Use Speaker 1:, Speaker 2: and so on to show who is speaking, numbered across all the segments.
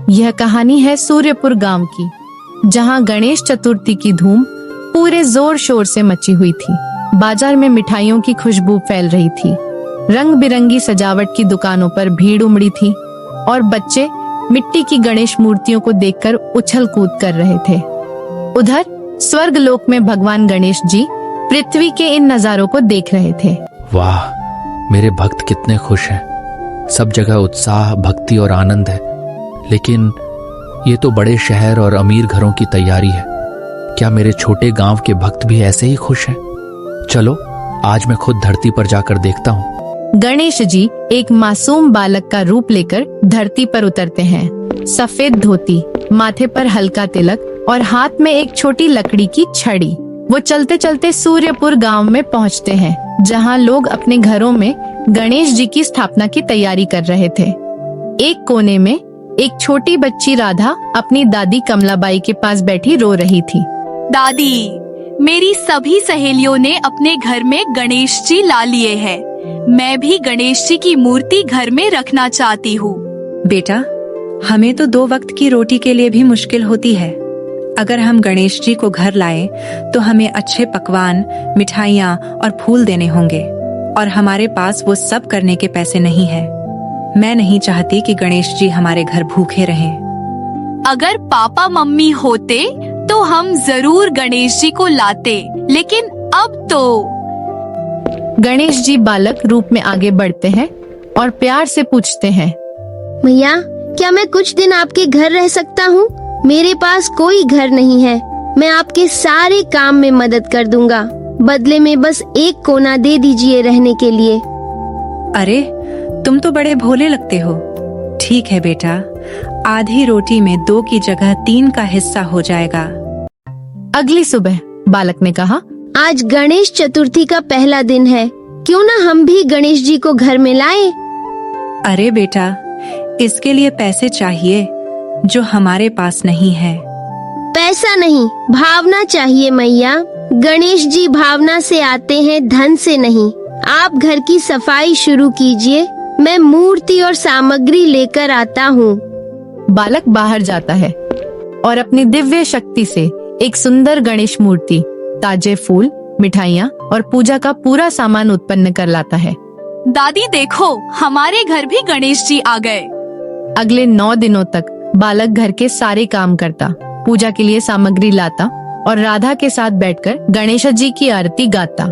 Speaker 1: यह कहानी है सूर्यपुर गांव की, जहां गणेश चतुर्थी की धूम पूरे जोर शोर से मची हुई थी। बाजार में मिठाइयों की खुशबू फैल रही थी, रंग बिरंगी सजावट की दुकानों पर भीड़ उमड़ी थी और बच्चे मिट्टी की गणेश मूर्तियों को देखकर उछल कूद कर रहे थे। उधर स्वर्ग लोक में भगवान गणेश जी पृथ्वी के इन नजारों को देख रहे थे।
Speaker 2: वाह, मेरे भक्त कितने खुश हैं। सब जगह उत्साह, भक्ति और आनंद है। लेकिन ये तो बड़े शहर और अमीर घरों की तैयारी है। क्या मेरे छोटे गांव के भक्त भी ऐसे ही खुश हैं? चलो आज मैं खुद धरती पर जाकर देखता हूँ।
Speaker 1: गणेश जी एक मासूम बालक का रूप लेकर धरती पर उतरते हैं। सफेद धोती, माथे पर हल्का तिलक और हाथ में एक छोटी लकड़ी की छड़ी। वो चलते चलते सूर्यपुर गांव में पहुंचते हैं, जहां लोग अपने घरों में गणेश जी की स्थापना की तैयारी कर रहे थे। एक कोने में एक छोटी बच्ची राधा अपनी दादी कमलाबाई के पास बैठी रो रही थी।
Speaker 3: दादी, मेरी सभी सहेलियों ने अपने घर में गणेश जी ला लिए हैं। मैं भी गणेश जी की मूर्ति घर में रखना चाहती हूँ।
Speaker 4: बेटा, हमें तो 2 वक्त की रोटी के लिए भी मुश्किल होती है। अगर हम गणेश जी को घर लाएं, तो हमें अच्छे पकवान, मिठाइयाँ और फूल देने होंगे, और हमारे पास वो सब करने के पैसे नहीं है। मैं नहीं चाहती कि गणेश जी हमारे घर भूखे रहें।
Speaker 3: अगर पापा मम्मी होते तो हम जरूर गणेश जी को लाते, लेकिन अब तो।
Speaker 1: गणेश जी बालक रूप में आगे बढ़ते हैं और प्यार से पूछते हैं,
Speaker 5: मैया, क्या मैं कुछ दिन आपके घर रह सकता हूँ? मेरे पास कोई घर नहीं है। मैं आपके सारे काम में मदद कर दूंगा। बदले में बस एक कोना दे दीजिए रहने के लिए।
Speaker 4: अरे, तुम तो बड़े भोले लगते हो। ठीक है बेटा, आधी रोटी में 2 की जगह 3 का हिस्सा हो जाएगा।
Speaker 1: अगली सुबह बालक ने कहा,
Speaker 5: आज गणेश चतुर्थी का पहला दिन है, क्यों ना हम भी गणेश जी को घर में लाएं?
Speaker 4: अरे बेटा, इसके लिए पैसे चाहिए जो हमारे पास नहीं है।
Speaker 5: पैसा नहीं, भावना चाहिए मैया। गणेश जी भावना से आते हैं, धन से नहीं। आप घर की सफाई शुरू कीजिए, मैं मूर्ति और सामग्री लेकर आता हूँ।
Speaker 1: बालक बाहर जाता है और अपनी दिव्य शक्ति से एक सुंदर गणेश मूर्ति, ताजे फूल, मिठाइयाँ और पूजा का पूरा सामान उत्पन्न कर लाता है।
Speaker 3: दादी देखो, हमारे घर भी गणेश जी आ गए।
Speaker 1: अगले 9 दिनों तक बालक घर के सारे काम करता, पूजा के लिए सामग्री लाता और राधा के साथ बैठकर गणेश जी की आरती गाता।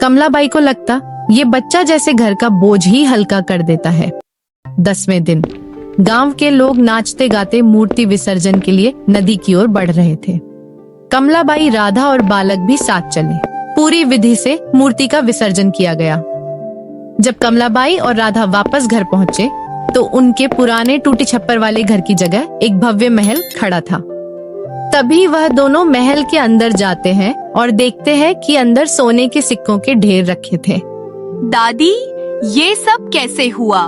Speaker 1: कमलाबाई को लगता ये बच्चा जैसे घर का बोझ ही हल्का कर देता है। 10वें दिन गांव के लोग नाचते गाते मूर्ति विसर्जन के लिए नदी की ओर बढ़ रहे थे। कमलाबाई, राधा और बालक भी साथ चले। पूरी विधि से मूर्ति का विसर्जन किया गया। जब कमलाबाई और राधा वापस घर पहुँचे तो उनके पुराने टूटे छप्पर वाले घर की जगह एक भव्य महल खड़ा था। तभी वह दोनों महल के अंदर जाते हैं और देखते हैं कि अंदर सोने के सिक्कों के ढेर रखे थे।
Speaker 3: दादी, ये सब कैसे हुआ?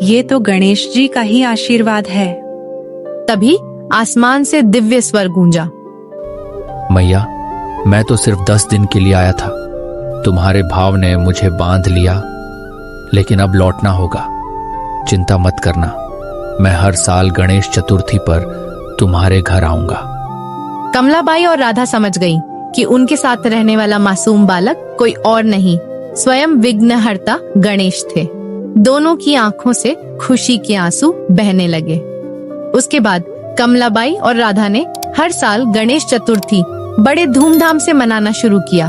Speaker 4: ये तो गणेश जी का ही आशीर्वाद है।
Speaker 1: तभी आसमान से दिव्य स्वर गूंजा,
Speaker 2: मैया, मैं तो सिर्फ 10 दिन के लिए आया था। तुम्हारे भाव ने मुझे बांध लिया, लेकिन अब लौटना होगा। चिंता मत करना, मैं हर साल गणेश चतुर्थी पर तुम्हारे घर आऊंगा।
Speaker 1: कमलाबाई और राधा समझ गईं कि उनके साथ रहने वाला मासूम बालक कोई और नहीं, स्वयं विघ्नहर्ता गणेश थे। दोनों की आंखों से खुशी के आंसू बहने लगे। उसके बाद कमलाबाई और राधा ने हर साल गणेश चतुर्थी बड़े धूमधाम से मनाना शुरू किया।